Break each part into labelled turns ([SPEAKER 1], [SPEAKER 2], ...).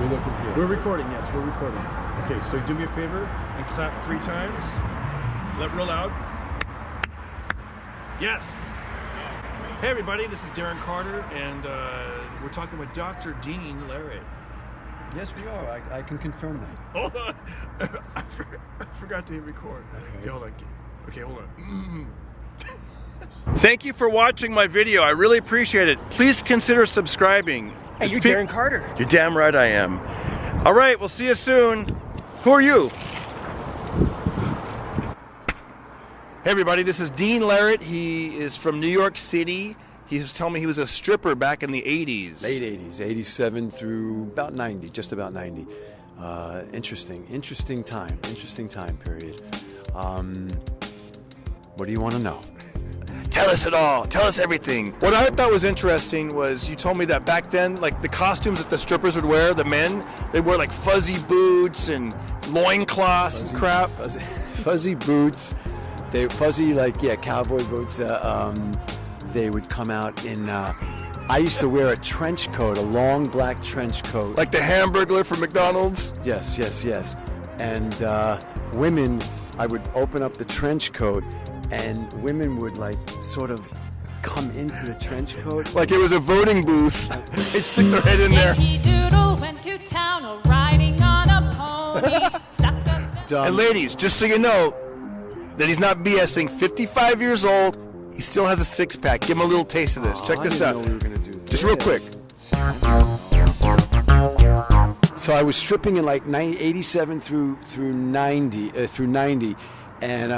[SPEAKER 1] You're looking here.
[SPEAKER 2] We're recording, yes, we're recording. Okay, so do me a favor and clap 3 times. Let real loud. Yes! Hey everybody, this is Darren Carter, and we're talking with Dr. Dean Larrett.
[SPEAKER 1] Yes, we are. I can confirm that.
[SPEAKER 2] Hold on. I forgot to hit record. Okay, hold on. Okay, hold on. Thank you for watching my video. I really appreciate it. Please consider subscribing.
[SPEAKER 3] Hey, you're Darren Carter.
[SPEAKER 2] You're damn right I am. All right, we'll see you soon. Who are you? Hey everybody, this is Dean Larrett. He is from New York City. He was telling me he was a stripper back in the 80s.
[SPEAKER 1] Late 80s, 87 through about 90, just about 90. Interesting time period. What do you want to know?
[SPEAKER 2] Tell us it all. Tell us everything. What I thought was interesting was you told me that back then, like the costumes that the strippers would wear, the men, they wear like fuzzy boots and loincloths and crap.
[SPEAKER 1] Fuzzy boots. Cowboy boots. They would come out in. I used to wear a trench coat, a long black trench coat.
[SPEAKER 2] Like the Hamburglar from McDonald's?
[SPEAKER 1] Yes. And women, I would open up the trench coat, and women would like sort of come into the trench coat.
[SPEAKER 2] Like it was a voting booth. They'd stick their head in there.
[SPEAKER 4] Yankee Doodle went to town riding on a pony.
[SPEAKER 2] And ladies, just so you know that he's not BSing, 55 years old, he still has a 6-pack. Give him a little taste of this. Check this out.
[SPEAKER 1] I didn't know we were gonna do this.
[SPEAKER 2] Just real quick.
[SPEAKER 1] So I was stripping in like 87 through 90, and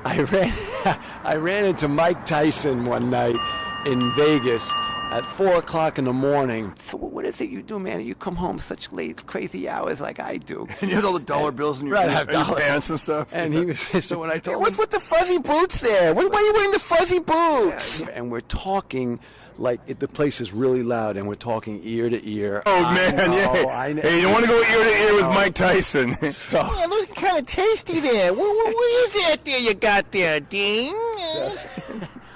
[SPEAKER 1] I ran into Mike Tyson one night in Vegas at 4 o'clock in the morning. So what is it you do, man? You come home such late, crazy hours like I do.
[SPEAKER 2] And you had all the dollar bills in your, pants and stuff.
[SPEAKER 1] And he was so when I told him,
[SPEAKER 2] what's with the fuzzy boots there? Why are you wearing the fuzzy boots?
[SPEAKER 1] And we're talking like the place is really loud, and we're talking ear to ear.
[SPEAKER 2] Oh man, yeah. Hey, you don't want to go ear to ear with Mike Tyson.
[SPEAKER 1] So,
[SPEAKER 5] oh, looking kind of tasty there. What is that there you got there, Dean?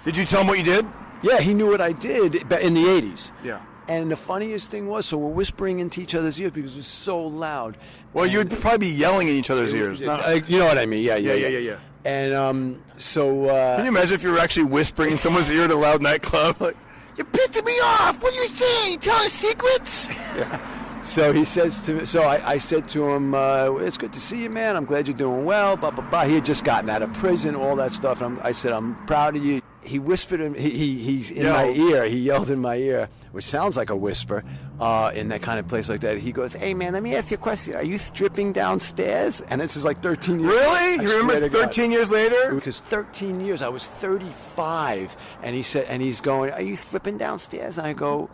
[SPEAKER 2] Did you tell him what you did?
[SPEAKER 1] Yeah, he knew what I did in the 80s.
[SPEAKER 2] Yeah.
[SPEAKER 1] And the funniest thing was, so we're whispering into each other's ears because it was so loud.
[SPEAKER 2] Well, you would probably be yelling in each other's ears.
[SPEAKER 1] You know what I mean? Yeah. And so...
[SPEAKER 2] Can you imagine if you were actually whispering in someone's ear at a loud nightclub? Like,
[SPEAKER 5] you're pissing me off. What are you saying? Tell us secrets?
[SPEAKER 1] Yeah. So he says to me, I said to him, it's good to see you, man. I'm glad you're doing well, blah, blah, blah. He had just gotten out of prison, all that stuff. And I said, I'm proud of you. He whispered, he's in my ear. He yelled in my ear, which sounds like a whisper in that kind of place like that. He goes, hey, man, let me ask you a question. Are you stripping downstairs? And this is like 13 years.
[SPEAKER 2] Really? You remember 13 years later?
[SPEAKER 1] Because 13 years, I was 35. And he said, and he's going, are you stripping downstairs? And I go,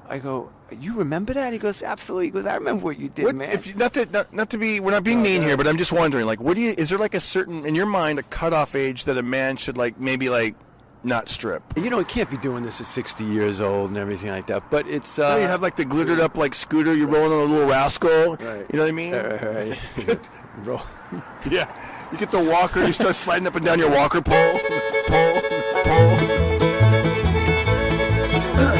[SPEAKER 1] you remember that? He goes, absolutely. He goes, I remember what you did, man.
[SPEAKER 2] If you, not to be, we're not being mean here, but I'm just wondering, like, is there like a certain, in your mind, a cutoff age that a man should like maybe like not strip?
[SPEAKER 1] You know, he can't be doing this at 60 years old and everything like that. But it's
[SPEAKER 2] you have like the glittered up like scooter, you're rolling on a little rascal.
[SPEAKER 1] Right.
[SPEAKER 2] You know what I mean?
[SPEAKER 1] Right. Roll.
[SPEAKER 2] Yeah. You get the walker, you start sliding up and down your walker pole.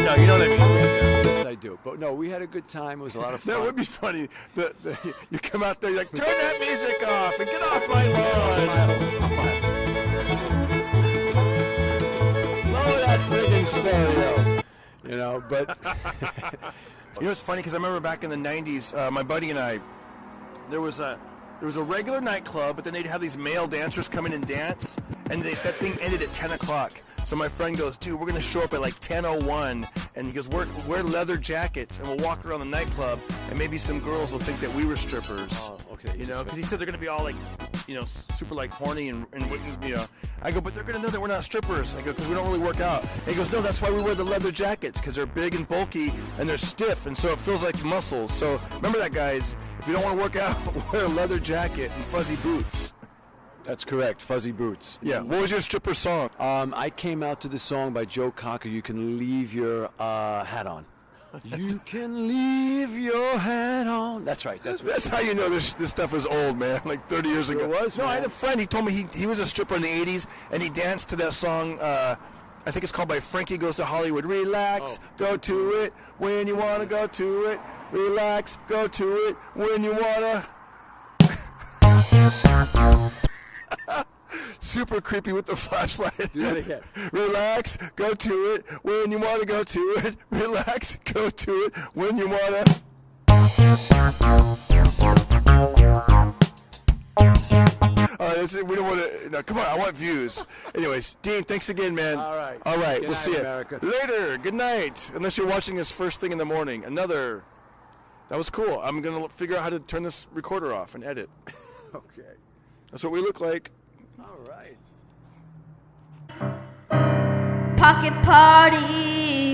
[SPEAKER 2] No, you know what I mean.
[SPEAKER 1] Yes, I do. But no, we had a good time. It was a lot of fun.
[SPEAKER 2] That would be funny. You come out there, you're like, turn that music off and get off my lawn.
[SPEAKER 1] Friggin' stereo, you know, but
[SPEAKER 2] you know it's funny because I remember back in the 90s, my buddy and I, there was a regular nightclub, but then they'd have these male dancers come in and dance, and that thing ended at 10 o'clock. So my friend goes, dude, we're going to show up at like 10:01, and he goes, wear leather jackets, and we'll walk around the nightclub, and maybe some girls will think that we were strippers.
[SPEAKER 1] Oh, okay.
[SPEAKER 2] You know, because he said they're going to be all like, you know, super like horny and you know. I go, but they're going to know that we're not strippers. I go, because we don't really work out. And he goes, no, that's why we wear the leather jackets, because they're big and bulky, and they're stiff, and so it feels like muscles. So remember that, guys. If you don't want to work out, wear a leather jacket and fuzzy boots.
[SPEAKER 1] That's correct, fuzzy boots.
[SPEAKER 2] Yeah. What was your stripper song?
[SPEAKER 1] I came out to the song by Joe Cocker, You Can Leave Your Hat On. You can leave your hat on. That's right.
[SPEAKER 2] That's how you know this stuff is old, man. Like 30 years ago.
[SPEAKER 1] It was,
[SPEAKER 2] no,
[SPEAKER 1] man.
[SPEAKER 2] I had a friend. He told me he was a stripper in the 80s, and he danced to that song, I think it's called by Frankie Goes to Hollywood. Relax, go to it when you want to go to it. Relax, go to it when you want to. Super creepy with the flashlight.
[SPEAKER 1] Do that again.
[SPEAKER 2] Relax, go to it when you want to go to it. Relax, go to it when you want to. All right, that's it. We don't want to. No, come on, I want views. Anyways, Dean, thanks again, man.
[SPEAKER 1] All right.
[SPEAKER 2] All right,
[SPEAKER 1] Good
[SPEAKER 2] we'll
[SPEAKER 1] night,
[SPEAKER 2] see you
[SPEAKER 1] America.
[SPEAKER 2] later. Good night. Unless you're watching this first thing in the morning. That was cool. I'm going to figure out how to turn this recorder off and edit.
[SPEAKER 1] Okay.
[SPEAKER 2] That's what we look like.
[SPEAKER 1] All right.
[SPEAKER 3] Pocket Party.